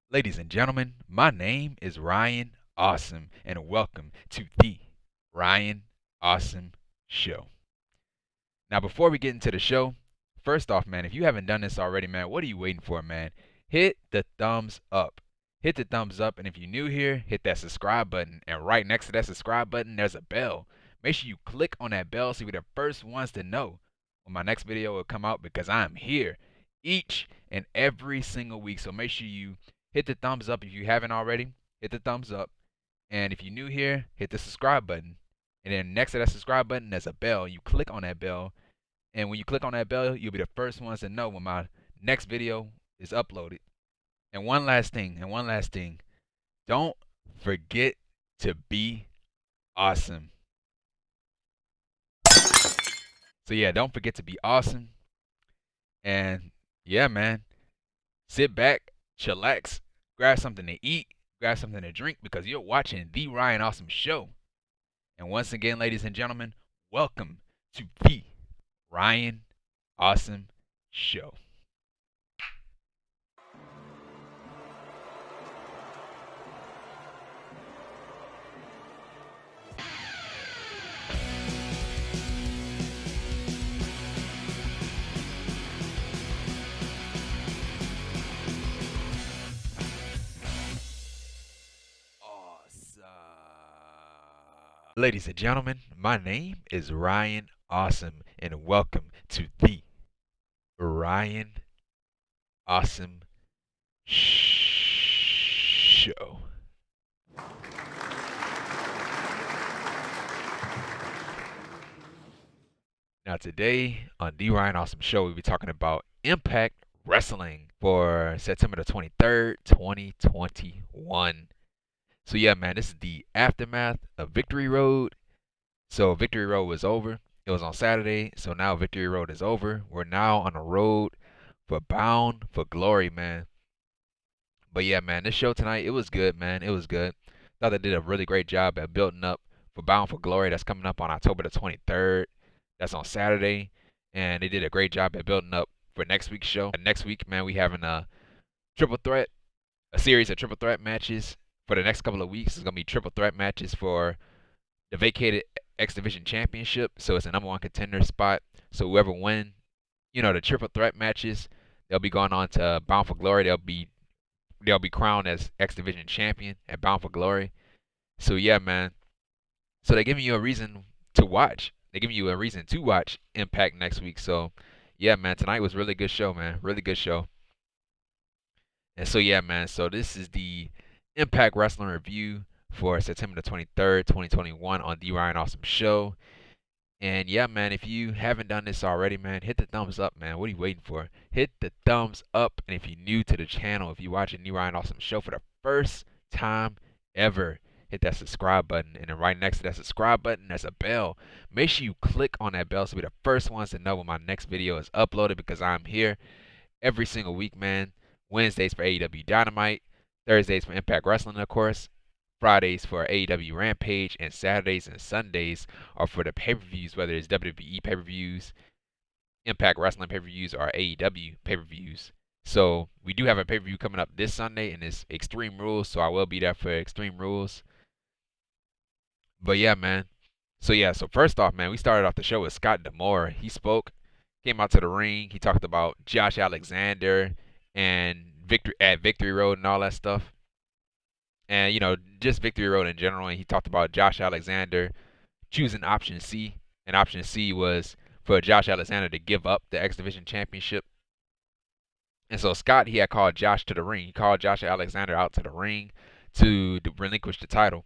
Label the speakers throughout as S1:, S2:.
S1: Ladies and gentlemen, my name is Ryan Awesome, and welcome to the Ryan Awesome Show. Now, before we get into the show, first off, man, if you haven't done this already, man, what are you waiting for, man? Hit the thumbs up. Hit the thumbs up, and if you're new here, hit that subscribe button. And right next to that subscribe button, there's a bell. Make sure you click on that bell so you're the first ones to know when my next video will come out because I'm here each and every single week. So make sure you hit the thumbs up if you haven't already. Hit the thumbs up. And if you're new here, hit the subscribe button. And then next to that subscribe button, there's a bell. You click on that bell. And when you click on that bell, you'll be the first ones to know when my next video is uploaded. And one last thing, don't forget to be awesome. So yeah, don't forget to be awesome. And yeah, man, sit back, chillax, grab something to eat, grab something to drink because you're watching the Ryan Awesome Show. And once again, ladies and gentlemen, welcome to the Ryan Awesome Show. Ladies and gentlemen, my name is Ryan Awesome, and welcome to the Ryan Awesome Show. Now, today on the Ryan Awesome Show, we'll be talking about Impact Wrestling for September the 23rd, 2021. So yeah, man, this is the aftermath of Victory Road. So Victory Road was over. It was on Saturday, so now Victory Road is over. We're now on the road for Bound for Glory, man. But yeah, man, this show tonight, it was good, man. It was good. Thought they did a really great job at building up for Bound for Glory. That's coming up on October the 23rd. That's on Saturday. And they did a great job at building up for next week's show. And next week, man, we having a triple threat, a series of triple threat matches for the next couple of weeks. It's going to be triple threat matches for the vacated X Division Championship. So it's a number one contender spot. So whoever win, the triple threat matches, they'll be going on to Bound for Glory. They'll be crowned as X Division champion at Bound for Glory. So yeah, man. So they're giving you a reason to watch. They're giving you a reason to watch Impact next week. So yeah, man, tonight was a really good show, man. Really good show. And so yeah, man. So this is the Impact Wrestling review for September the 23rd, 2021 on the Ryan Awesome Show. And yeah, man, if you haven't done this already, man, hit the thumbs up, man. What are you waiting for? Hit the thumbs up. And if you're new to the channel, if you're watching the Ryan Awesome Show for the first time ever, hit that subscribe button. And then right next to that subscribe button, there's a bell. Make sure you click on that bell so you'll be the first ones to know when my next video is uploaded because I'm here every single week, man. Wednesdays for AEW Dynamite, Thursdays for Impact Wrestling, of course. Fridays for AEW Rampage, and Saturdays and Sundays are for the pay-per-views, whether it's WWE pay-per-views, Impact Wrestling pay-per-views, or AEW pay-per-views. So we do have a pay-per-view coming up this Sunday, and it's Extreme Rules, so I will be there for Extreme Rules. But yeah, man. So yeah, so first off, man, we started off the show with Scott D'Amore. He spoke, came out to the ring. He talked about Josh Alexander and Victory Road and all that stuff. And, just Victory Road in general. And he talked about Josh Alexander choosing option C. And option C was for Josh Alexander to give up the X Division Championship. And so Scott, he had called Josh to the ring. He called Josh Alexander out to the ring to relinquish the title.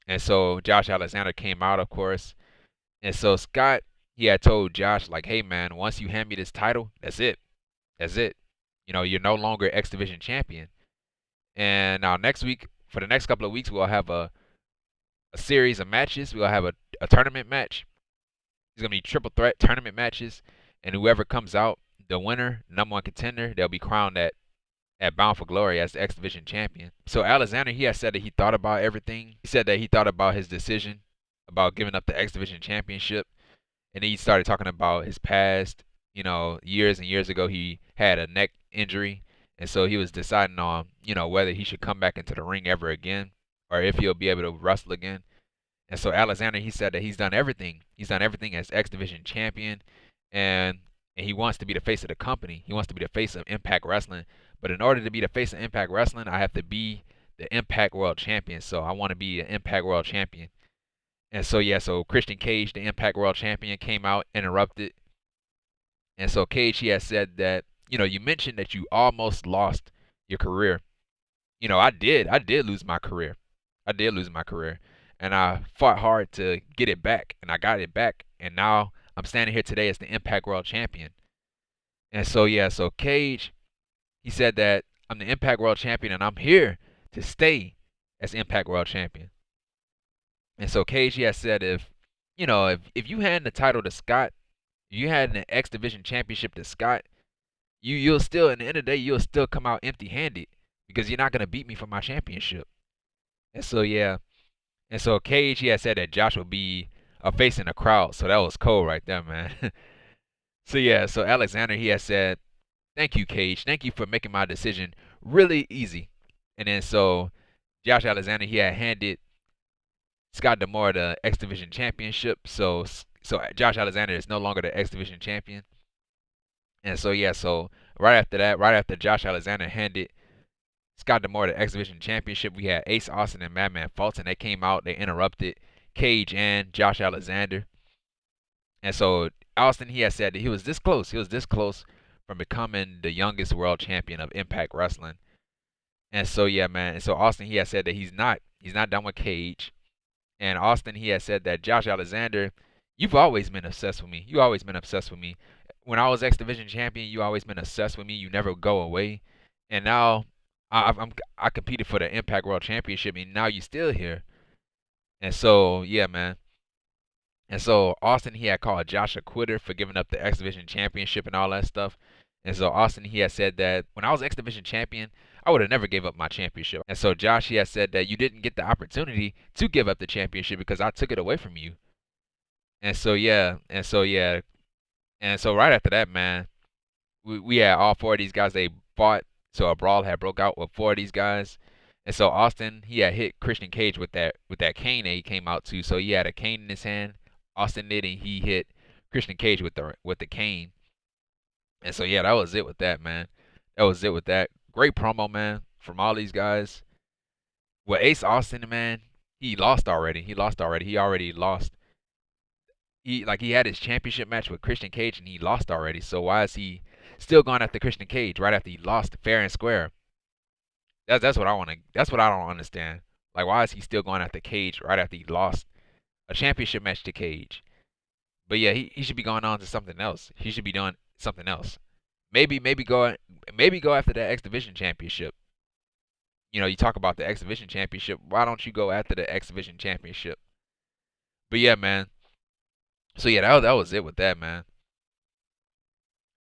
S1: And so Josh Alexander came out, of course. And so Scott, he had told Josh, like, hey, man, once you hand me this title, that's it. That's it. You're no longer X Division champion. And now next week, for the next couple of weeks, we'll have a series of matches. We'll have a tournament match. It's going to be triple threat tournament matches. And whoever comes out, the winner, number one contender, they'll be crowned at Bound for Glory as the X Division champion. So Alexander, he has said that he thought about everything. He said that he thought about his decision about giving up the X Division championship. And he started talking about his past. Years and years ago, he had a neck injury. And so he was deciding on, whether he should come back into the ring ever again or if he'll be able to wrestle again. And so Alexander, he said that he's done everything. He's done everything as X Division champion, and he wants to be the face of the company. He wants to be the face of Impact Wrestling. But in order to be the face of Impact Wrestling, I have to be the Impact World Champion. So I want to be an Impact World Champion. And so yeah, so Christian Cage, the Impact World Champion, came out, interrupted. And so Cage, he has said that, you mentioned that you almost lost your career. I did lose my career. I did lose my career. And I fought hard to get it back, and I got it back. And now I'm standing here today as the Impact World Champion. And so yeah, so Cage, he said that I'm the Impact World Champion and I'm here to stay as Impact World Champion. And so Cage, he has said if you hand the title to Scott, you had an X Division Championship to Scott, you'll still, in the end of the day, you'll still come out empty-handed because you're not gonna beat me for my championship. And so yeah, and so Cage, he had said that Josh would be a face in the crowd, so that was cold right there, man. So yeah, so Alexander, he has said, "Thank you, Cage. Thank you for making my decision really easy." And then so Josh Alexander, he had handed Scott D'Amore the X Division Championship. So Josh Alexander is no longer the X Division champion. And so yeah, so right after that, right after Josh Alexander handed Scott D'Amore the X Division Championship, we had Ace Austin and Madman Fulton. They came out, they interrupted Cage and Josh Alexander. And so Austin, he had said that he was this close. He was this close from becoming the youngest world champion of Impact Wrestling. And so yeah, man. And so Austin, he had said that he's not done with Cage. And Austin, he had said that Josh Alexander, you've always been obsessed with me. You always been obsessed with me. When I was X Division champion, you always been obsessed with me. You never go away. And now I competed for the Impact World Championship, and now you still here. And so yeah, man. And so Austin, he had called Josh a quitter for giving up the X Division Championship and all that stuff. And so Austin, he had said that when I was X Division champion, I would have never gave up my championship. And so Josh, he had said that you didn't get the opportunity to give up the championship because I took it away from you. And so yeah, and so yeah, and so right after that, man, we had all four of these guys. They fought. So a brawl had broke out with four of these guys. And so Austin, he had hit Christian Cage with that cane that he came out to. So he had a cane in his hand. Austin did, and he hit Christian Cage with the cane. And so yeah, that was it with that, man. That was it with that. Great promo, man, from all these guys. With Ace Austin, man, he lost already. He already lost. He had his championship match with Christian Cage and he lost already. So why is he still going after Christian Cage right after he lost fair and square? That's what I want to. That's what I don't understand. Like, why is he still going after Cage right after he lost a championship match to Cage? But yeah, he should be going on to something else. He should be doing something else. Maybe go after that X Division Championship. You talk about the X Division Championship. Why don't you go after the X Division Championship? But yeah, man. So yeah, that was it with that, man.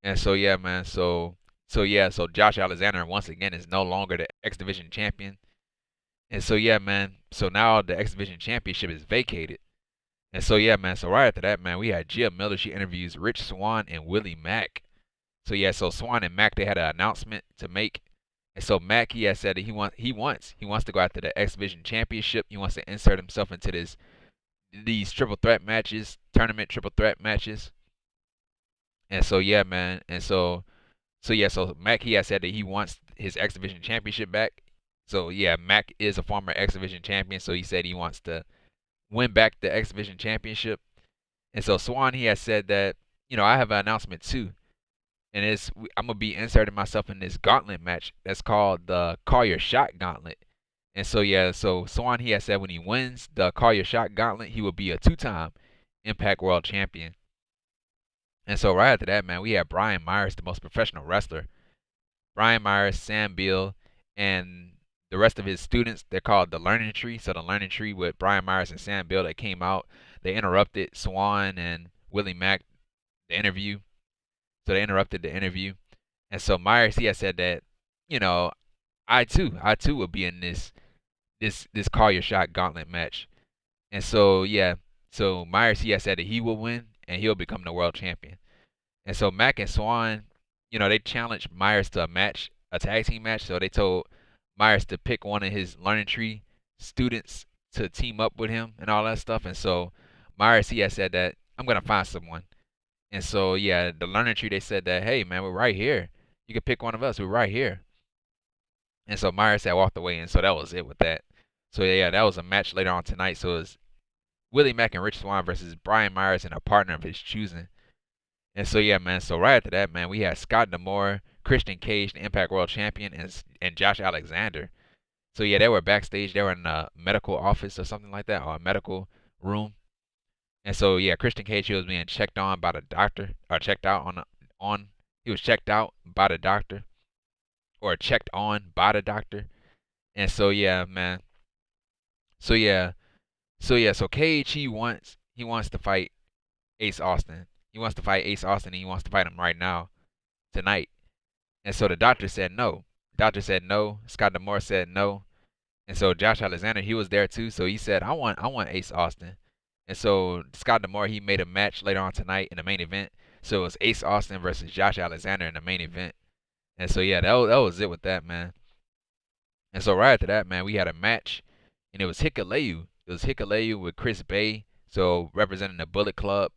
S1: And so yeah, man. So yeah, so Josh Alexander once again is no longer the X Division champion. And so yeah, man. So now the X Division championship is vacated. And so yeah, man. So right after that, man, we had Gia Miller. She interviews Rich Swann and Willie Mack. So yeah, so Swann and Mack, they had an announcement to make. And so Mack, he has said that he wants to go after the X Division championship. He wants to insert himself into these triple threat matches, tournament triple threat matches. And so yeah, man. And so yeah, so Mack, he has said that he wants his X Division championship back. So yeah, Mack is a former X Division champion, so he said he wants to win back the X Division championship. And so Swann, he has said that, I have an announcement too. And I'm gonna be inserting myself in this gauntlet match that's called the Call Your Shot Gauntlet. And so yeah, so Swann, he has said when he wins the Call Your Shot Gauntlet, he will be a 2-time Impact World Champion. And so right after that, man, we have Brian Myers, the most professional wrestler. Brian Myers, Sam Beal, and the rest of his students, they're called the Learning Tree. So the Learning Tree with Brian Myers and Sam Beal, they came out. They interrupted Swann and Willie Mack, the interview. So they interrupted the interview. And so Myers, he had said that, I too will be in this Call Your Shot Gauntlet match. And so yeah, so Myers, he has said that he will win and he'll become the world champion. And so Mack and Swann, they challenged Myers to a match, a tag team match. So they told Myers to pick one of his learning tree students to team up with him and all that stuff. And so Myers, he had said that I'm gonna find someone. And so yeah, the learning tree, they said that, hey man, we're right here. You can pick one of us. We're right here. And so Myers had walked away, and so that was it with that. So yeah, that was a match later on tonight. So it was Willie Mack and Rich Swann versus Brian Myers and a partner of his choosing. And so yeah, man. So right after that, man, we had Scott D'Amore, Christian Cage, the Impact World Champion, and Josh Alexander. So yeah, they were backstage. They were in a medical office or something like that, or a medical room. And so yeah, Christian Cage, he was being checked on by the doctor, or checked out on. He was checked out by the doctor, or checked on by the doctor. And so yeah, man. So yeah, so Cage, he wants to fight Ace Austin. He wants to fight Ace Austin, and he wants to fight him right now, tonight. And so the doctor said no. Doctor said no. Scott D'Amore said no. And so Josh Alexander, he was there too. So he said, I want Ace Austin. And so Scott D'Amore, he made a match later on tonight in the main event. So it was Ace Austin versus Josh Alexander in the main event. And so yeah, that was it with that, man. And so right after that, man, we had a match, and it was Hikuleo. It was Hikuleo with Chris Bey, so representing the Bullet Club,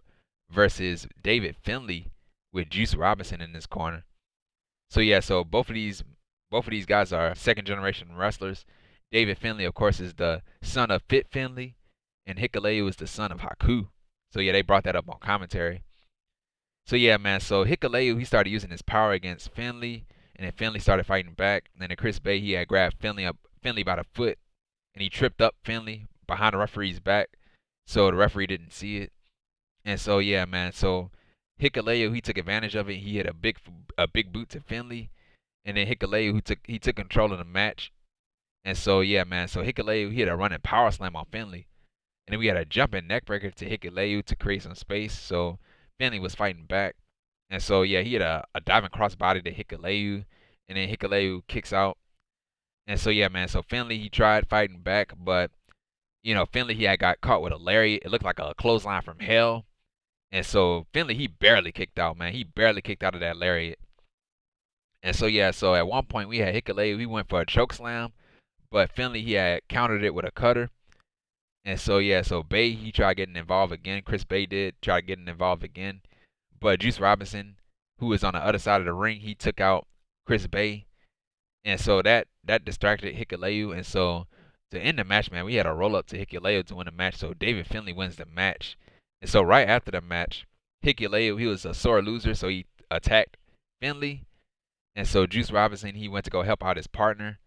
S1: versus David Finlay with Juice Robinson in this corner. So yeah, so both of these guys are second generation wrestlers. David Finlay, of course, is the son of Fit Finlay, and Hikuleo is the son of Haku. So yeah, they brought that up on commentary. So yeah, man. So Hikuleo, he started using his power against Finlay, and then Finlay started fighting back. And then Chris Bey, he had grabbed Finlay by the foot, and he tripped up Finlay behind the referee's back, so the referee didn't see it. And so yeah, man. So Hikuleo, he took advantage of it. He hit a big boot to Finlay, and then Hikuleo, he took control of the match. And so yeah, man. So Hikuleo, he hit a running power slam on Finlay, and then we had a jumping neckbreaker to Hikuleo to create some space. So Finlay was fighting back. And so yeah, he had a diving crossbody to Hikuleo, and then Hikuleo kicks out. And so yeah, man. So Finlay, he tried fighting back, but Finlay, he had got caught with a lariat. It looked like a clothesline from hell. And so Finlay, he barely kicked out, man. He barely kicked out of that lariat. And so yeah, so at one point we had Hikuleo, he went for a choke slam, but Finlay, he had countered it with a cutter. And so yeah, so Bey, he tried getting involved again. Chris Bey did try getting involved again, but Juice Robinson, who was on the other side of the ring, he took out Chris Bey, and so that distracted Hikuleo. And so to end the match, man, we had a roll up to Hikuleo to win the match. So David Finlay wins the match. And so right after the match, Hikuleo, he was a sore loser, so he attacked Finlay. And so Juice Robinson, he went to go help out his partner.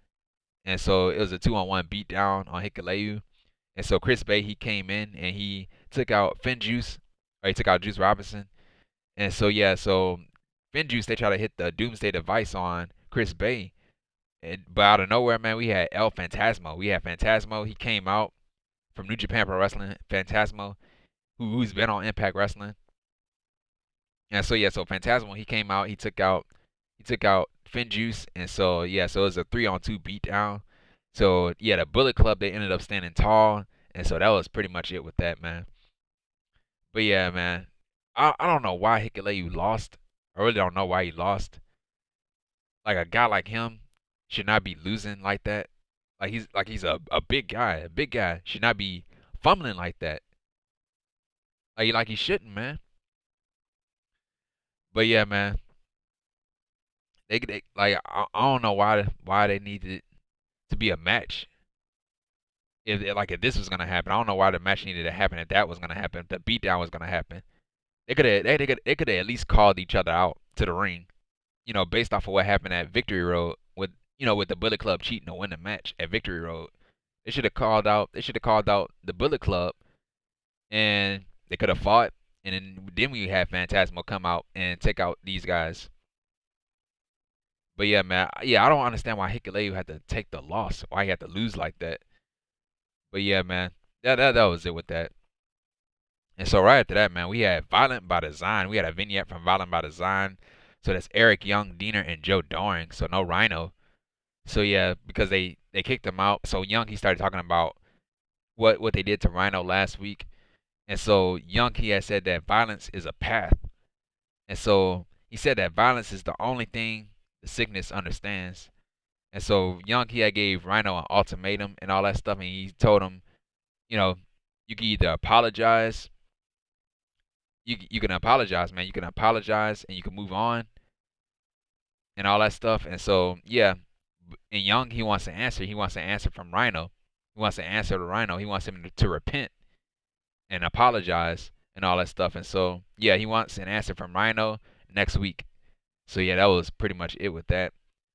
S1: And so it was a 2-on-1 beatdown on Hikuleo. And so Chris Bey, he came in and he took out he took out Juice Robinson. And so yeah, so Juice, they try to hit the Doomsday Device on Chris Bey. But out of nowhere, man, we had El Phantasmo. We had Phantasmo. He came out from New Japan Pro Wrestling. Phantasmo, who's been on Impact Wrestling. And so yeah, so Phantasmo, he came out. He took out Juice. And so yeah, so it was a 3-on-2 beatdown. So yeah, the Bullet Club, they ended up standing tall, and so that was pretty much it with that, man. But yeah, man, I don't know why Hikuleo lost. I really don't know why he lost. Like a guy like him should not be losing like that. He's a big guy. A big guy should not be fumbling like that. Like he shouldn't, man. But yeah, man, they like I don't know why they needed to be a match. If this was gonna happen, I don't know why the match needed to happen. If that was gonna happen, if the beatdown was gonna happen, they could have at least called each other out to the ring. Based off of what happened at Victory Road with the Bullet Club cheating to win the match at Victory Road. They should have called out. They should have called out the Bullet Club, and they could have fought. And then we had Phantasmo come out and take out these guys. But yeah, man, yeah, I don't understand why Hikuleo had to take the loss. Why he had to lose like that. But yeah, man, that was it with that. And so right after that, man, we had Violent by Design. We had a vignette from Violent by Design. So that's Eric Young, Diener, and Joe Doering. So no Rhino. So yeah, because they kicked him out. So Young, he started talking about what they did to Rhino last week. And so Young, he had said that violence is a path. And so he said that violence is the only thing The sickness understands. And so Young, he had gave Rhino an ultimatum and all that stuff, and he told him, you know, you can either apologize. You can apologize, man. You can apologize and you can move on and all that stuff. And so yeah, and Young, he wants to answer. He wants to answer from Rhino. He wants to answer to Rhino. He wants him to repent and apologize and all that stuff. And so yeah, he wants an answer from Rhino next week. So yeah, that was pretty much it with that.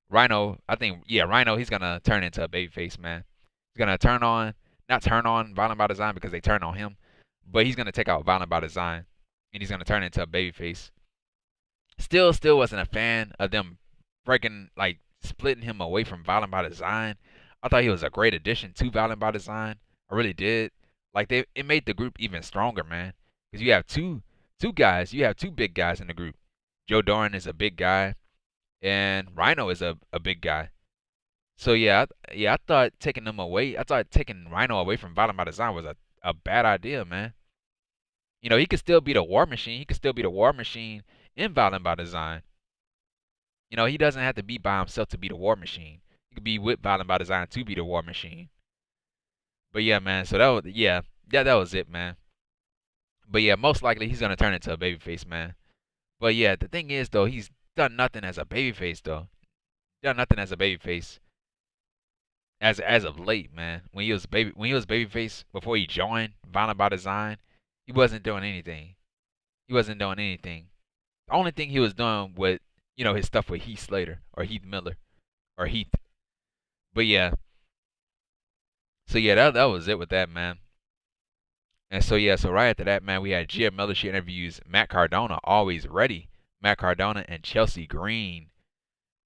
S1: Rhino, I think, yeah, Rhino, he's gonna turn into a babyface, man. He's gonna not turn on Violent by Design because they turn on him, but he's gonna take out Violent by Design, and he's gonna turn into a babyface. Still wasn't a fan of them breaking, like, splitting him away from Violent by Design. I thought he was a great addition to Violent by Design. I really did. Like, it made the group even stronger, man. Because you have two guys, you have two big guys in the group. Joe Doering is a big guy, and Rhino is a big guy. So yeah, I thought taking them away, I thought taking Rhino away from Violent by Design was a bad idea, man. You know, he could still be the War Machine. He could still be the War Machine in Violent by Design. You know, he doesn't have to be by himself to be the War Machine. He could be with Violent by Design to be the War Machine. But yeah, man. So that was it, man. But yeah, most likely he's gonna turn into a babyface, man. But yeah, the thing is though, he's done nothing as a babyface though. Done nothing as a babyface as of late, man. When he was babyface before he joined Violent by Design, he wasn't doing anything. He wasn't doing anything. The only thing he was doing was, you know, his stuff with Heath Slater or Heath Miller or Heath. But yeah. So yeah, that was it with that, man. And so yeah, so right after that, man, we had Gia Miller. She interviews Matt Cardona, always ready. Matt Cardona and Chelsea Green.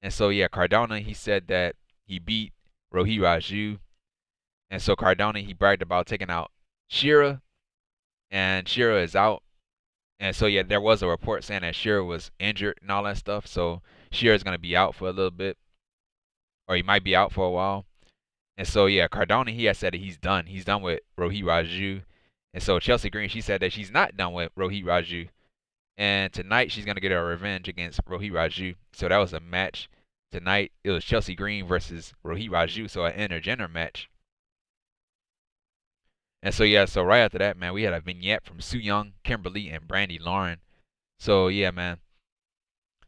S1: And so yeah, Cardona, he said that he beat Rohi Raju. And so Cardona, he bragged about taking out Shira, and Shira is out. And so yeah, there was a report saying that Shira was injured and all that stuff. So Shira is gonna be out for a little bit, or he might be out for a while. And so yeah, Cardona, he has said that he's done. He's done with Rohi Raju. And so Chelsea Green, she said that she's not done with Rohi Raju. And tonight she's gonna get her revenge against Rohi Raju. So that was a match tonight. It was Chelsea Green versus Rohi Raju, so an intergender match. And so yeah, so right after that, man, we had a vignette from Sooyoung, Kimberly, and Brandy Lauren. So yeah, man.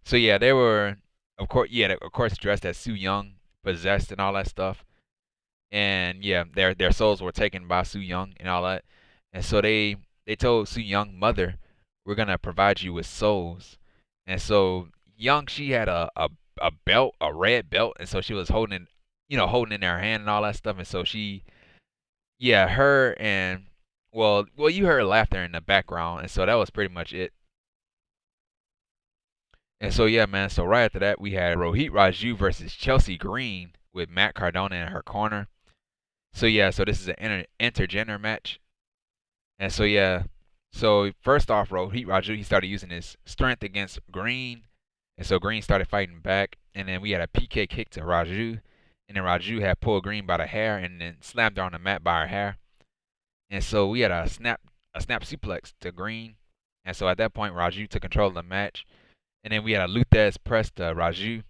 S1: So yeah, they were, of course, dressed as Sooyoung, possessed and all that stuff. And yeah, their souls were taken by Sooyoung and all that. And so they told Sooyoung mother, we're gonna provide you with souls. And so Young, she had a belt, a red belt, and so she was holding, holding in her hand and all that stuff. And so she, yeah, her and well, you heard laughter in the background, and so that was pretty much it. And so yeah, man. So right after that, we had Rohit Raju versus Chelsea Green with Matt Cardona in her corner. So yeah, so this is an intergender match. And so yeah, so first off, Rohit Raju, he started using his strength against Green, and so Green started fighting back. And then we had a PK kick to Raju, and then Raju had pulled Green by the hair and then slammed her on the mat by her hair. And so we had a snap suplex to Green. And so at that point, Raju took control of the match. And then we had a Luthez press to Raju.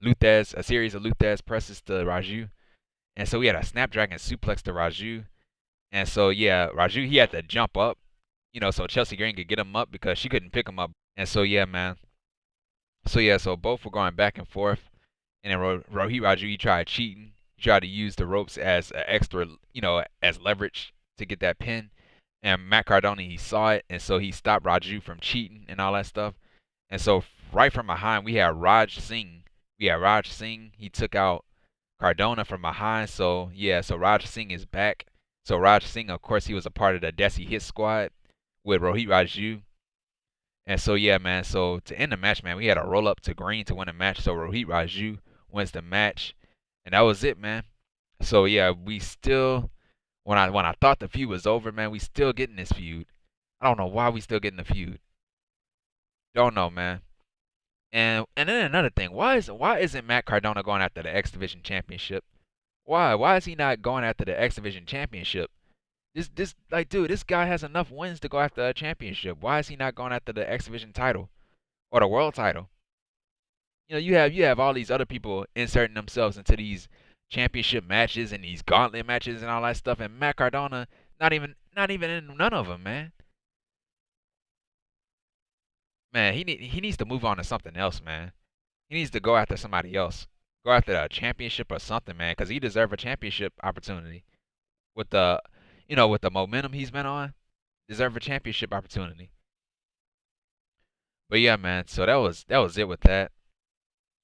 S1: A series of Luthez presses to Raju. And so we had a Snapdragon suplex to Raju. And so yeah, Raju, he had to jump up, so Chelsea Green could get him up because she couldn't pick him up. And so yeah, man. So yeah, so both were going back and forth. And then Rohit Raju, he tried cheating. He tried to use the ropes as extra, as leverage to get that pin. And Matt Cardona, he saw it, and so he stopped Raju from cheating and all that stuff. And so right from behind, we had Raj Singh. He took out Cardona from behind. So yeah, so Raj Singh is back. So Raj Singh, of course, he was a part of the Desi Hit Squad with Rohit Raju. And so yeah, man. So to end the match, man, we had a roll up to Green to win the match. So Rohit Raju wins the match, and that was it, man. So yeah, we still, when I thought the feud was over, man, we still getting this feud. I don't know why we still getting the feud. Don't know, man. And then another thing, why isn't Matt Cardona going after the X Division Championship? Why is he not going after the X Division Championship? This like, dude, this guy has enough wins to go after a championship. Why is he not going after the X Division title or the world title? You have all these other people inserting themselves into these championship matches and these gauntlet matches and all that stuff, and Matt Cardona not even in none of them, man. Man, he needs to move on to something else, man. He needs to go after somebody else. Go after a championship or something, man, because he deserves a championship opportunity with the momentum he's been on. Deserve a championship opportunity. But yeah, man. So that was it with that.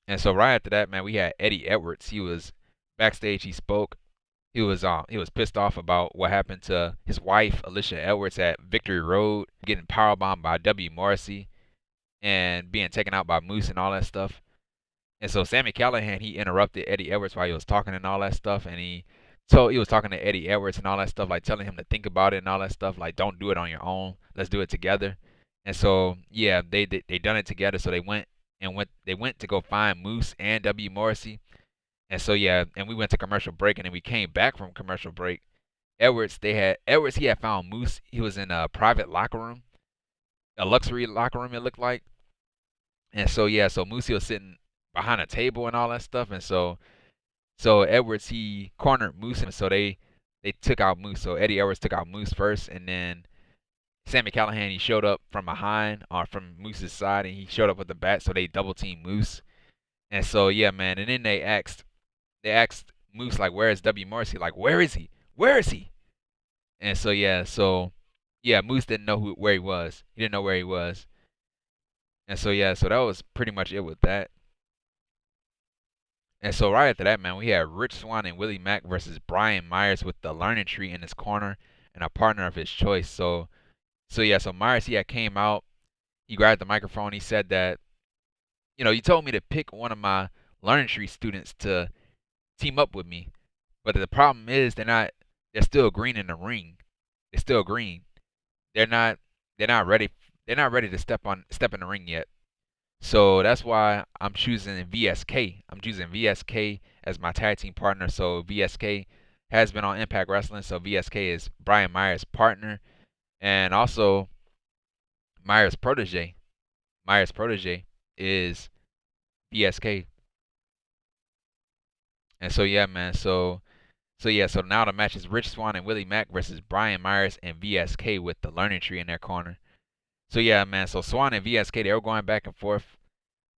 S1: And so right after that, man, we had Eddie Edwards. He was backstage. He spoke. He was pissed off about what happened to his wife Alicia Edwards at Victory Road, getting powerbombed by W Morrissey and being taken out by Moose and all that stuff. And so Sammy Callahan, he interrupted Eddie Edwards while he was talking and all that stuff, and he was talking to Eddie Edwards and all that stuff, like telling him to think about it and all that stuff, like don't do it on your own, let's do it together. And so yeah, they done it together. So they went to go find Moose and W Morrissey. And so yeah, and we went to commercial break, and then we came back from commercial break. Edwards, he had found Moose. He was in a private locker room, a luxury locker room it looked like. And so yeah, so Moose was sitting behind a table and all that stuff, and so Edwards, he cornered Moose, and so they took out Moose. So Eddie Edwards took out Moose first, and then Sammy Callahan, he showed up from behind or from Moose's side, and he showed up with the bat. So they double teamed Moose, and so yeah, man. And then they asked Moose, like, where is W Morrissey? Like, where is he? Where is he? And so yeah, Moose didn't know where he was. He didn't know where he was. And so yeah, so that was pretty much it with that. And so right after that, man, we had Rich Swann and Willie Mack versus Brian Myers with the learning tree in his corner and a partner of his choice. So yeah, so Myers, he had came out, he grabbed the microphone, he said that, you told me to pick one of my learning tree students to team up with me, but the problem is they're still green in the ring. They're still green. They're not they're not ready to step in the ring yet. So that's why I'm choosing VSK. I'm choosing VSK as my tag team partner. So VSK has been on Impact Wrestling. So VSK is Brian Myers' partner, and also Myers' protege. Myers' protege is VSK. And so yeah, man. So now the match is Rich Swann and Willie Mack versus Brian Myers and VSK with the learning tree in their corner. So yeah, man. So Swan and VSK, they were going back and forth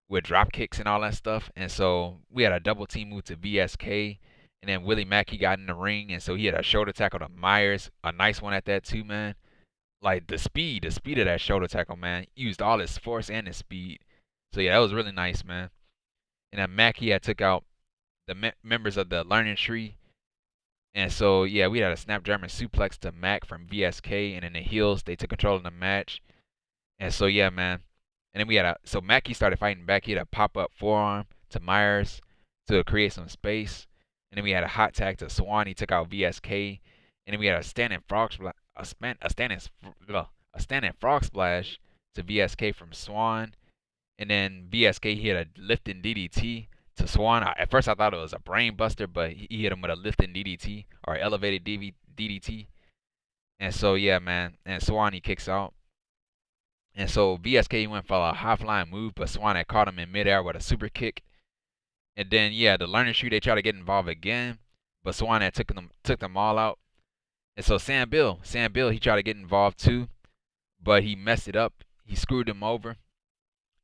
S1: with drop kicks and all that stuff. And so we had a double team move to VSK, and then Willie Mack, he got in the ring, and so he had a shoulder tackle to Myers, a nice one at that too, man. Like the speed of that shoulder tackle, man. He used all his force and his speed. So yeah, that was really nice, man. And then Mack, he had took out the members of the learning tree. And so yeah, we had a snap German suplex to Mack from VSK, and then the heels, they took control of the match. And so yeah, man. And then Mackie started fighting back. He had a pop up forearm to Myers to create some space. And then we had a hot tag to Swan. He took out VSK. And then we had a standing frog splash, a standing frog splash to VSK from Swan. And then VSK, he had a lifting DDT to Swan. At first I thought it was a brain buster, but he hit him with a lifting DDT or elevated DDT. And so yeah, man. And Swan, he kicks out. And so VSK went for a high flying move, but Swan had caught him in midair with a super kick. And then yeah, the learning tree, they tried to get involved again, but Swan had took them all out. And so Sam Bill, he tried to get involved too, but he messed it up. He screwed him over.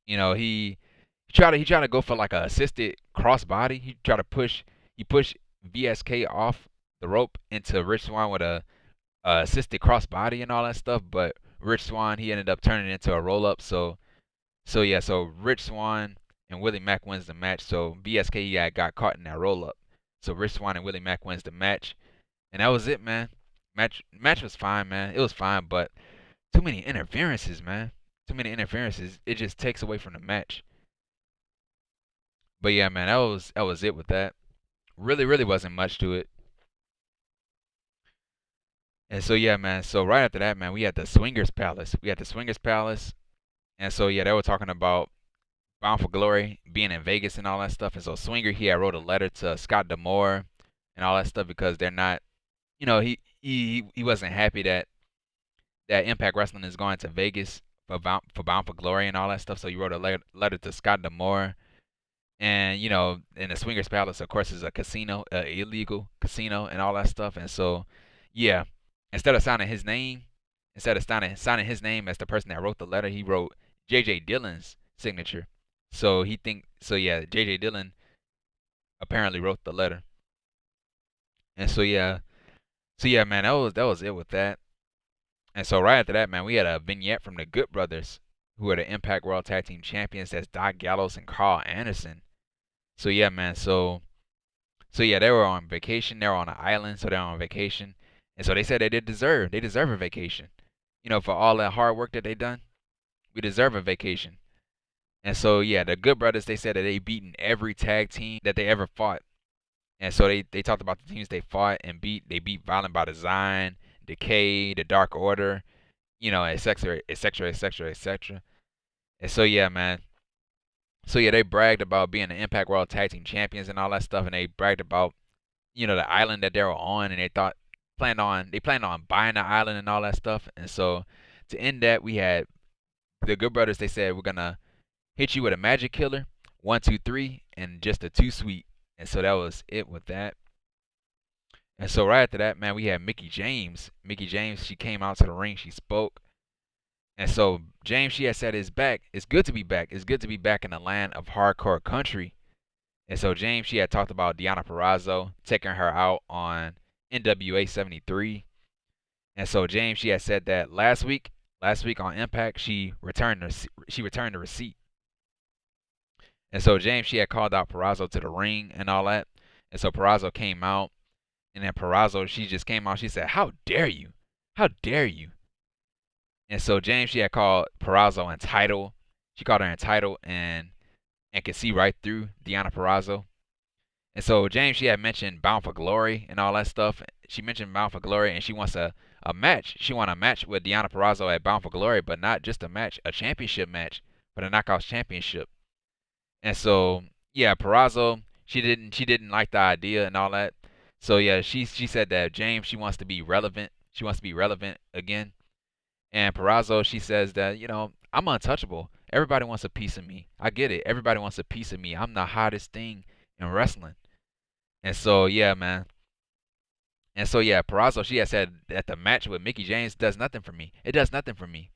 S1: He tried to go for like a assisted crossbody. He pushed VSK off the rope into Rich Swan with a assisted crossbody and all that stuff, but Rich Swan, he ended up turning it into a roll up. So Rich Swan and Willie Mack wins the match. So VSK got caught in that roll up. So Rich Swan and Willie Mack wins the match, and that was it, man. Match was fine, man. It was fine, but too many interferences, man. Too many interferences. It just takes away from the match. But yeah, man, that was it with that. Really, really wasn't much to it. And so yeah, man. So right after that, man, we had the Swingers Palace. And so yeah, they were talking about Bound for Glory being in Vegas and all that stuff. And so Swinger, he had wrote a letter to Scott D'Amore and all that stuff because they're not, he wasn't happy that Impact Wrestling is going to Vegas for Bound for Glory and all that stuff. So he wrote a letter to Scott D'Amore, And in the Swingers Palace, of course, is a casino, illegal casino, and all that stuff. And so, yeah, instead of signing his name, instead of signing his name as the person that wrote the letter, he wrote J.J. Dillon's signature. So yeah, J.J. Dillon apparently wrote the letter. And so yeah, man, that was it with that. And so right after that, man, we had a vignette from the Good Brothers, who are the Impact World Tag Team Champions. That's Doc Gallows and Karl Anderson. So yeah, man. So yeah, they were on vacation. They were on an island, so they're on vacation. And so they said they deserve a vacation. For all that hard work that they done, we deserve a vacation. And so yeah, the Good Brothers, they said that they beaten every tag team that they ever fought. And so they talked about the teams they fought and beat. They beat Violent by Design, Decay, the Dark Order, etc., etc., etc., etc. And so yeah, man. So yeah, they bragged about being the Impact World Tag Team Champions and all that stuff, and they bragged about the island that they were on, and they planned on buying the island and all that stuff. And so to end that, we had the Good Brothers. They said we're gonna hit you with a magic killer, 1, 2, 3, and just a too sweet. And so that was it with that. And so right after that, man, we had Mickie James. Mickie James, she came out to the ring, she spoke. And so James, she had said, "It's back. It's good to be back. It's good to be back in the land of hardcore country." And so James, she had talked about Deonna Purrazzo taking her out on NWA 73. And so James, she had said that last week on Impact, she returned the receipt. And so James, she had called out Purrazzo to the ring and all that. And so Purrazzo came out, and then Purrazzo, she just came out. She said, "How dare you? How dare you?" And so James, she had called Purrazzo entitled. She called her entitled and could see right through Deonna Purrazzo. And so James, she had mentioned Bound for Glory and all that stuff. She mentioned Bound for Glory, and she wants a match. She wants a match with Deonna Purrazzo at Bound for Glory, but not just a match, a championship match for the Knockouts Championship. And so yeah, Purrazzo, she didn't like the idea and all that. So yeah, she said that James, she wants to be relevant. She wants to be relevant again. And Purrazzo, she says that, I'm untouchable. Everybody wants a piece of me. I get it. Everybody wants a piece of me. I'm the hottest thing in wrestling. And so yeah, man. And so yeah, Purrazzo, she had said that the match with Mickie James does nothing for me. It does nothing for me.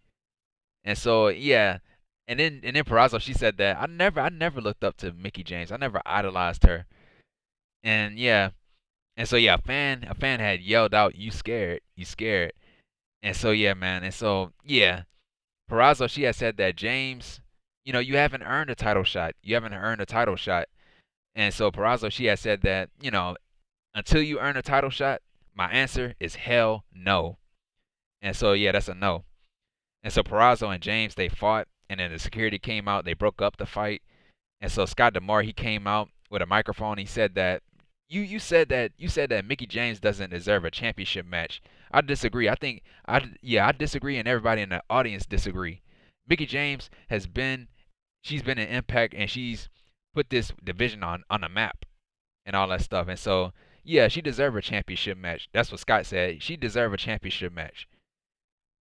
S1: And so yeah, and then Purrazzo, she said that I never looked up to Mickie James. I never idolized her. And yeah, and so yeah, a fan had yelled out, "You scared? You scared?" And so yeah, man. And so yeah, Purrazzo, she had said that James, you haven't earned a title shot. You haven't earned a title shot. And so Purrazzo, she had said that, until you earn a title shot, my answer is hell no. And so yeah, that's a no. And so Purrazzo and James, they fought, and then the security came out. They broke up the fight. And so Scott D'Amore, he came out with a microphone. He said that you said that Mickie James doesn't deserve a championship match. I disagree. I disagree, and everybody in the audience disagree. Mickie James she's been in Impact, and she's put this division on the map and all that stuff. And so yeah, she deserves a championship match. That's what Scott said. She deserves a championship match.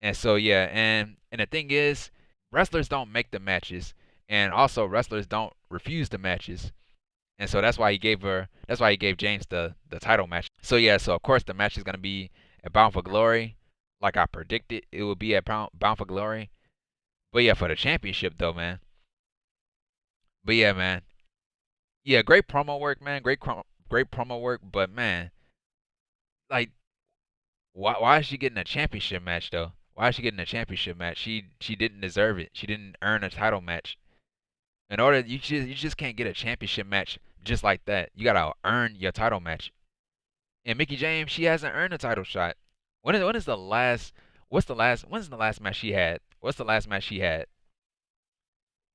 S1: And so yeah, and the thing is, wrestlers don't make the matches, and also wrestlers don't refuse the matches. And so that's why he gave James the title match. So yeah, so of course the match is gonna be at Bound for Glory, like I predicted it would be at Bound for Glory. But yeah, for the championship though, man. But yeah, man. Yeah, great promo work, man. Great promo work. But man, like, why is she getting a championship match though? Why is she getting a championship match? She didn't deserve it. She didn't earn a title match. You just can't get a championship match just like that. You gotta earn your title match. And Mickie James, she hasn't earned a title shot. When is the last? When's the last match she had? What's the last match she had?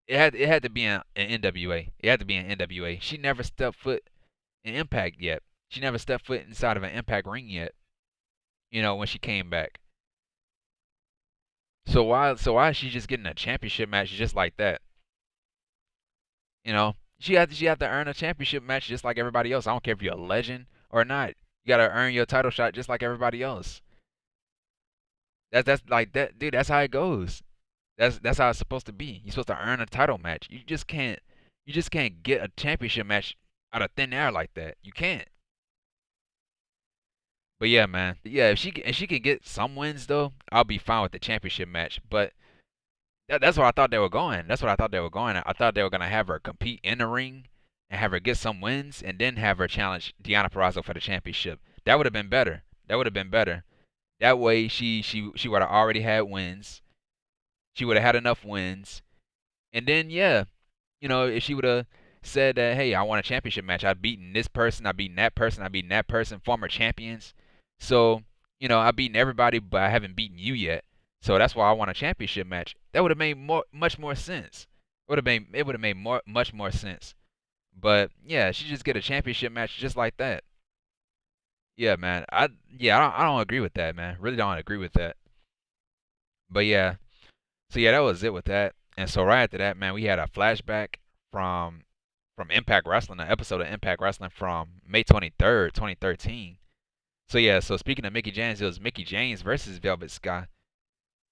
S1: It had to be in NWA. It had to be in NWA. She never stepped foot in Impact yet. She never stepped foot inside of an Impact ring yet. When she came back. So why is she just getting a championship match just like that? She had to earn a championship match just like everybody else. I don't care if you're a legend or not. You gotta earn your title shot just like everybody else. That's like that, dude. That's how it goes. That's how it's supposed to be. You're supposed to earn a title match. You just can't get a championship match out of thin air like that. You can't. But yeah, man. Yeah, if she can get some wins though, I'll be fine with the championship match. But that's what I thought they were going. That's what I thought they were going. I thought they were gonna have her compete in the ring and have her get some wins, and then have her challenge Deonna Purrazzo for the championship. That would have been better. That would have been better. That way, she would have already had wins. She would have had enough wins, and then yeah, if she would have said that, hey, I want a championship match. I've beaten this person. I've beaten that person. I've beaten that person. Former champions. So I've beaten everybody, but I haven't beaten you yet. So that's why I want a championship match. That would have made much more sense. It would have made much more sense. But yeah, she just get a championship match just like that. Yeah, man. I don't agree with that, man. Really don't agree with that. But yeah, so yeah, that was it with that. And so right after that, man, we had a flashback from Impact Wrestling, an episode of Impact Wrestling from May 23rd, 2013. So yeah, so speaking of Mickie James, it was Mickie James versus Velvet Sky.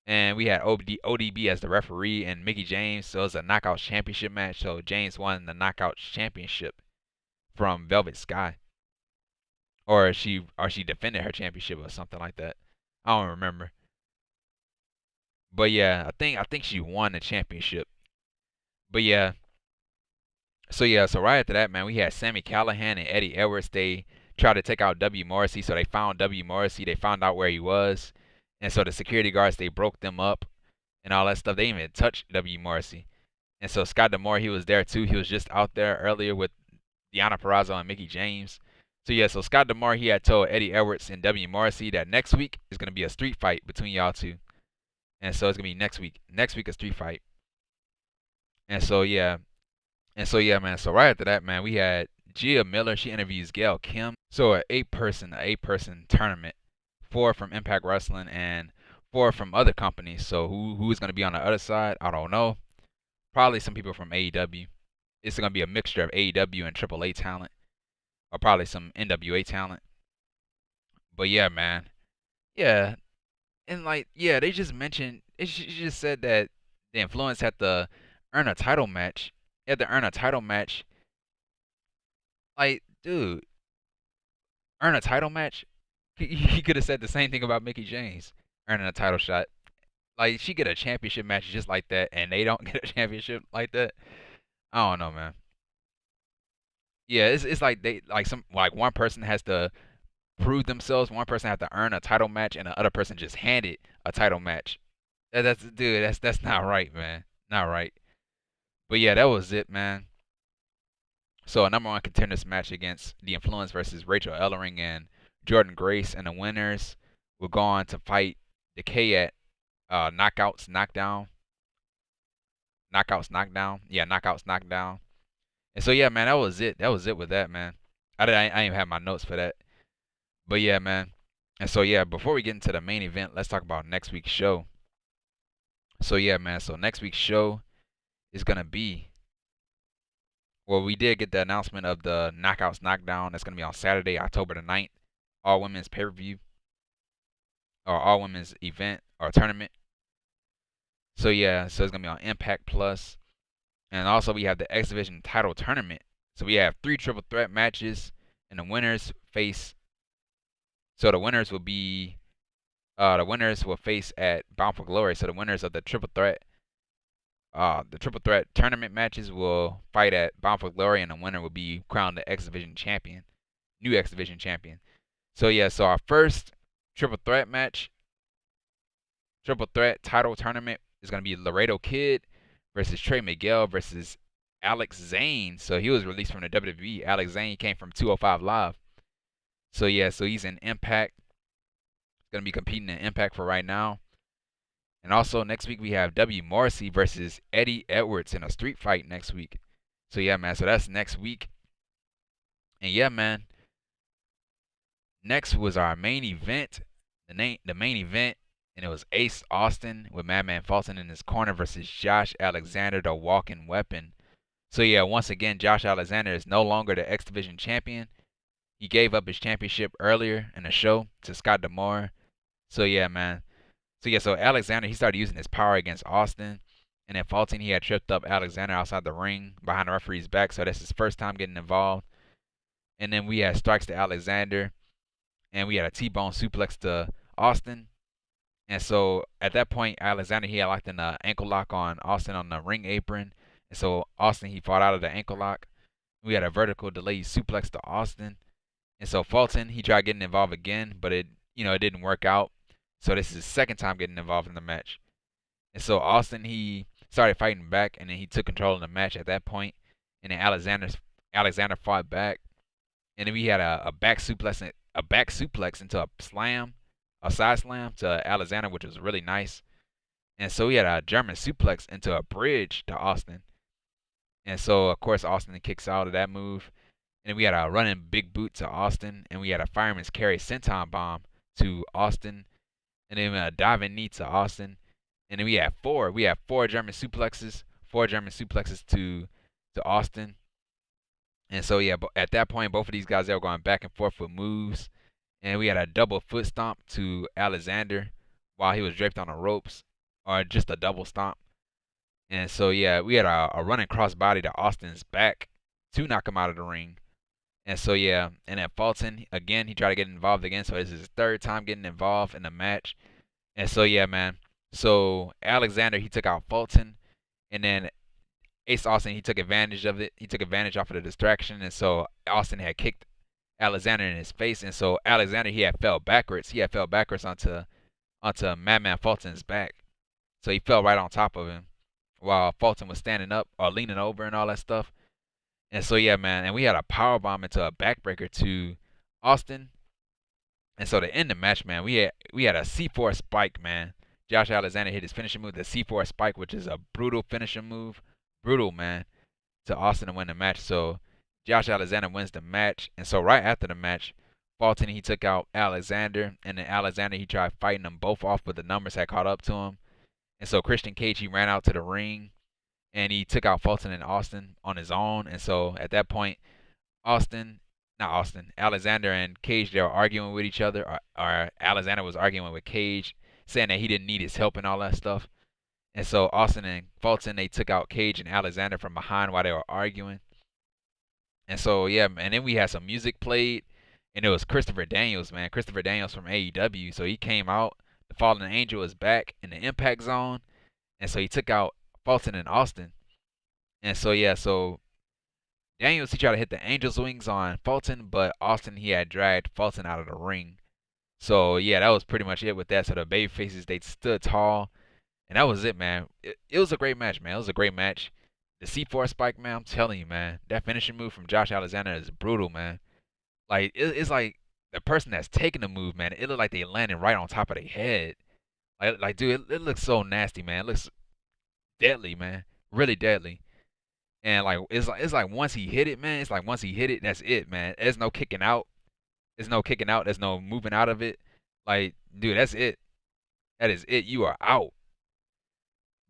S1: And we had ODB as the referee and Mickie James. So it was a Knockouts Championship match. So James won the Knockouts Championship from Velvet Sky. Or she defended her championship or something like that. I don't remember. But yeah, I think she won the championship. But yeah. So right after that, man, we had Sami Callihan and Eddie Edwards. They tried to take out W. Morrissey, so they found W. Morrissey. They found out where he was. And so the security guards, they broke them up and all that stuff. They didn't even touch W. Morrissey. And so Scott D'Amore, he was there too. He was just out there earlier with Deonna Purrazzo and Mickie James. So yeah, so Scott D'Amore, he had told Eddie Edwards and W. Morrissey that next week is going to be a street fight between y'all two. And so it's going to be next week. Next week, a street fight. And so yeah. Man. So right after that, man, we had Gia Miller. She interviews Gail Kim. So an eight person tournament. 4 from Impact Wrestling and 4 from other companies. So who's going to be on the other side? I don't know. Probably some people from AEW. It's going to be a mixture of AEW and AAA talent, or probably some NWA talent. But yeah, man. Yeah. And like, yeah, they just mentioned, she just said that the Influence had to earn a title match. He had to earn a title match. Like, dude, earn a title match? He could have said the same thing about Mickie James earning a title shot. Like, she get a championship match just like that, and they don't get a championship like that. I don't know, man. Yeah, it's like one person has to prove themselves, one person has to earn a title match, and the other person just handed a title match. That's not right, man. Not right. But yeah, that was it, man. So a number one contenders match against the Influence versus Rachel Ellering and Jordan Grace, and the winners will go on to fight Decay at knockouts, knockdown. Yeah, knockouts, knockdown. And so yeah, man, that was it. That was it with that, man. I didn't even have my notes for that. But yeah, man. And so yeah, before we get into the main event, let's talk about next week's show. So yeah, man. So next week's show is gonna be. Well, we did get the announcement of the Knockouts Knockdown. That's gonna be on Saturday, October the 9th. All women's pay-per-view, or all women's event or tournament. So yeah, so it's gonna be on Impact Plus. And also we have the X Division title tournament. So we have 3 triple threat matches, and the winners face. So the winners will be. The winners will face at Bound for Glory. So the winners of the triple threat tournament matches will fight at Bound for Glory, and the winner will be crowned the X Division champion, new X Division champion. So yeah, so our first triple threat title tournament is gonna be Laredo Kidd versus Trey Miguel versus Alex Zane. So he was released from the WWE. Alex Zane came from 205 Live. So yeah, so he's in Impact. He's gonna be competing in Impact for right now. And also next week we have W. Morrissey versus Eddie Edwards in a street fight next week. So yeah, man. So that's next week. And yeah, man. Next was our main event. The main event, and it was Ace Austin with Madman Fulton in his corner versus Josh Alexander, the walking weapon. So yeah, once again, Josh Alexander is no longer the X Division champion. He gave up his championship earlier in the show to Scott D'Amore. So yeah, man. So Alexander, he started using his power against Austin. And then Fulton, he had tripped up Alexander outside the ring behind the referee's back, so that's his first time getting involved. And then we had strikes to Alexander, and we had a T-bone suplex to Austin. And so at that point, Alexander, he had locked in an ankle lock on Austin on the ring apron. And so Austin, he fought out of the ankle lock. We had a vertical delayed suplex to Austin. And so Fulton, he tried getting involved again, but it didn't work out. So this is his second time getting involved in the match. And so Austin, he started fighting back, and then he took control of the match at that point. And then Alexander fought back, and then we had a back suplex into a side slam to Alexander, which was really nice. And so we had a German suplex into a bridge to Austin. And so of course Austin kicks out of that move. And then we had a running big boot to Austin, and we had a fireman's carry senton bomb to Austin, and then a diving knee to Austin. And then we had four German suplexes to Austin. And so yeah, at that point, both of these guys, they were going back and forth with moves. And we had a double foot stomp to Alexander while he was draped on the ropes, or just a double stomp. And so yeah, we had a running crossbody to Austin's back to knock him out of the ring. And so yeah, and then Fulton again, he tried to get involved again. So this is his third time getting involved in the match. And so yeah, man. So Alexander, he took out Fulton, and then Ace Austin, he took advantage of it. He took advantage off of the distraction, and so Austin had kicked Alexander in his face, and so Alexander, he had fell backwards. He had fell backwards onto Madman Fulton's back. So he fell right on top of him while Fulton was standing up or leaning over and all that stuff. And so yeah, man, and we had a power bomb into a backbreaker to Austin. And so to end the match, man, we had a C4 spike, man. Josh Alexander hit his finishing move, the C4 spike, which is a brutal finishing move. Brutal, man, to Austin to win the match. So Josh Alexander wins the match. And so right after the match, Fulton, he took out Alexander, and then Alexander, he tried fighting them both off, but the numbers had caught up to him. And so Christian Cage, he ran out to the ring, and he took out Fulton and Austin on his own. And so at that point, Alexander and Cage, they were arguing with each other, or Alexander was arguing with Cage, saying that he didn't need his help and all that stuff. And so Austin and Fulton, they took out Cage and Alexander from behind while they were arguing. And so yeah, and then we had some music played, and it was Christopher Daniels, man. Christopher Daniels from AEW. So he came out. The Fallen Angel is back in the Impact Zone, and so he took out Fulton and Austin. And so yeah, so Daniels, he tried to hit the Angel's Wings on Fulton, but Austin, he had dragged Fulton out of the ring. So yeah, that was pretty much it with that. So the baby faces, they stood tall. And that was it, man. It was a great match, man. It was a great match. The C4 spike, man, I'm telling you, man. That finishing move from Josh Alexander is brutal, man. Like, it's like the person that's taking the move, man, it looked like they landed right on top of their head. Like dude, it looks so nasty, man. It looks deadly, man. Really deadly. And like it's like once he hit it, man, it's like once he hit it, that's it, man. There's no kicking out. There's no kicking out. There's no moving out of it. Like, dude, that's it. That is it. You are out.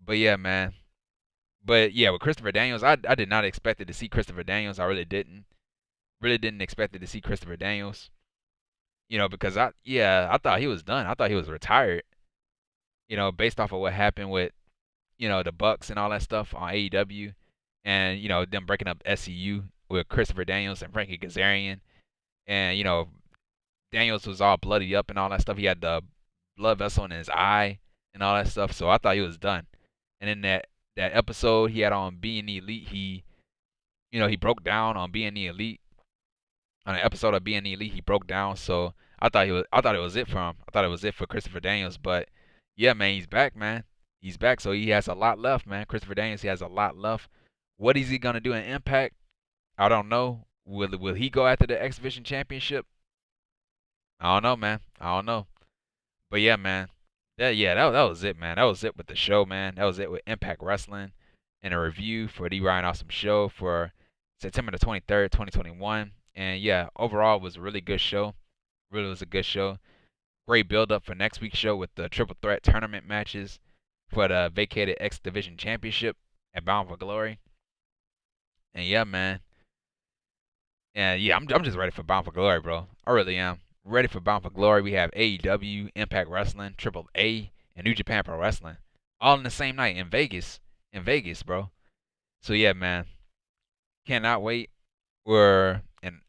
S1: But yeah, man. But yeah, with Christopher Daniels, I did not expect it to see Christopher Daniels. I really didn't. Really didn't expect it to see Christopher Daniels. Because I thought he was done. I thought he was retired. Based off of what happened with, the Bucks and all that stuff on AEW, and them breaking up SCU with Christopher Daniels and Frankie Kazarian, and Daniels was all bloody up and all that stuff. He had the blood vessel in his eye and all that stuff. So I thought he was done. And in that episode he had on Being the Elite, he broke down on Being the Elite. On an episode of Being the Elite, he broke down. So I thought it was it for him. I thought it was it for Christopher Daniels. But yeah, man, he's back, man. He's back. So he has a lot left, man. Christopher Daniels, he has a lot left. What is he gonna do in Impact? I don't know. Will he go after the X Division Championship? I don't know, man. I don't know. But yeah, man. That was it, man. That was it with the show, man. That was it with Impact Wrestling and a review for the Ryan Awesome Show for September the 23rd, 2021. And yeah, overall it was a really good show. Really was a good show. Great build up for next week's show with the triple threat tournament matches for the vacated X Division Championship at Bound for Glory. And yeah, man. And yeah, I'm just ready for Bound for Glory, bro. I really am. Ready for Bound for Glory. We have AEW, Impact Wrestling, Triple A, and New Japan Pro Wrestling, all in the same night in Vegas. in Vegas, bro. So yeah, man, cannot wait. We're in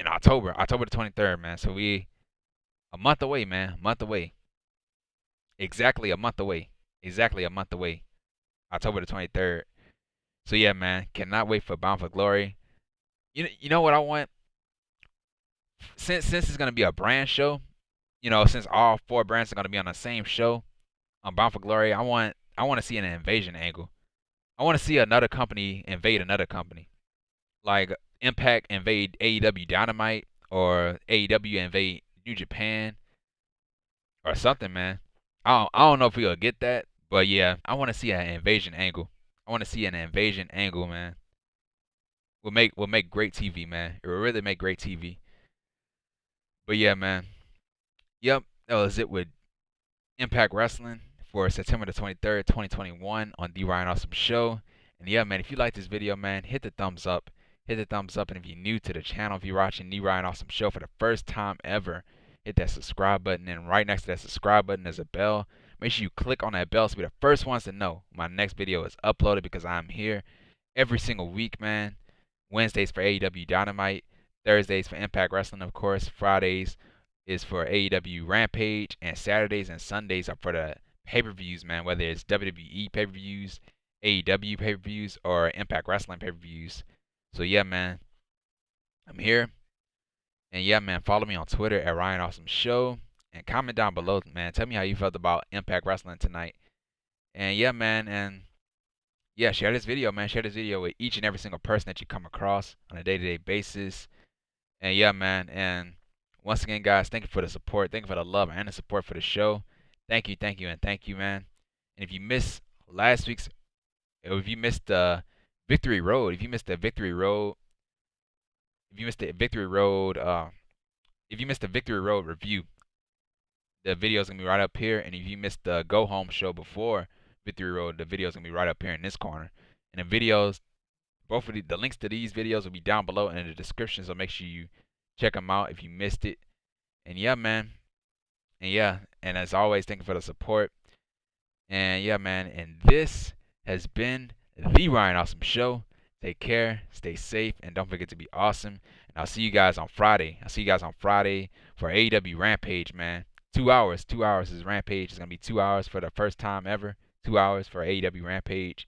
S1: October, October the 23rd, man. So we a month away, man, a month away, exactly a month away, exactly a month away, October the 23rd. So yeah, man, cannot wait for Bound for Glory. You know what I want? Since it's gonna be a brand show, since all four brands are gonna be on the same show on Bound for Glory, I want to see an invasion angle. I want to see another company invade another company, like Impact invade AEW Dynamite or AEW invade New Japan or something, man. I don't know if we'll get that, but yeah, I want to see an invasion angle. I want to see an invasion angle, man. Will make great TV, man. It will really make great TV. But yeah, man. Yep, that was it with Impact Wrestling for September the 23rd, 2021 on The Ryan Awesome Show. And yeah, man, if you like this video, man, hit the thumbs up. Hit the thumbs up. And if you're new to the channel, if you're watching The Ryan Awesome Show for the first time ever, hit that subscribe button. And right next to that subscribe button is a bell. Make sure you click on that bell so you're the first ones to know my next video is uploaded, because I'm here every single week, man. Wednesdays for AEW Dynamite, Thursdays for Impact Wrestling, of course. Fridays is for AEW Rampage, and Saturdays and Sundays are for the pay-per-views, man. Whether it's WWE pay-per-views, AEW pay-per-views, or Impact Wrestling pay-per-views. So yeah, man, I'm here, and yeah, man, follow me on Twitter at Ryan Awesome Show, and comment down below, man. Tell me how you felt about Impact Wrestling tonight, and yeah, man, and yeah, share this video, man. Share this video with each and every single person that you come across on a day-to-day basis. And yeah, man. And once again, guys, thank you for the support. Thank you for the love and the support for the show. Thank you, and thank you, man. And if you missed last week's, if you missed the Victory Road, if you missed the Victory Road, if you missed the Victory Road, if you missed the Victory Road review, the video's gonna be right up here. And if you missed the Go Home show before Victory Road, the video's gonna be right up here in this corner. And the videos, both of the links to these videos will be down below and in the description, so make sure you check them out if you missed it. And yeah, man. And yeah, and as always, thank you for the support. And yeah, man. And this has been the Ryan Awesome Show. Take care, stay safe, and don't forget to be awesome. And I'll see you guys on Friday. I'll see you guys on Friday for AEW Rampage, man. 2 hours. 2 hours is Rampage. It's gonna be 2 hours for the first time ever. 2 hours for AEW Rampage.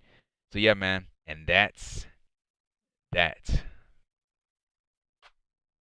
S1: So yeah, man. And that's that.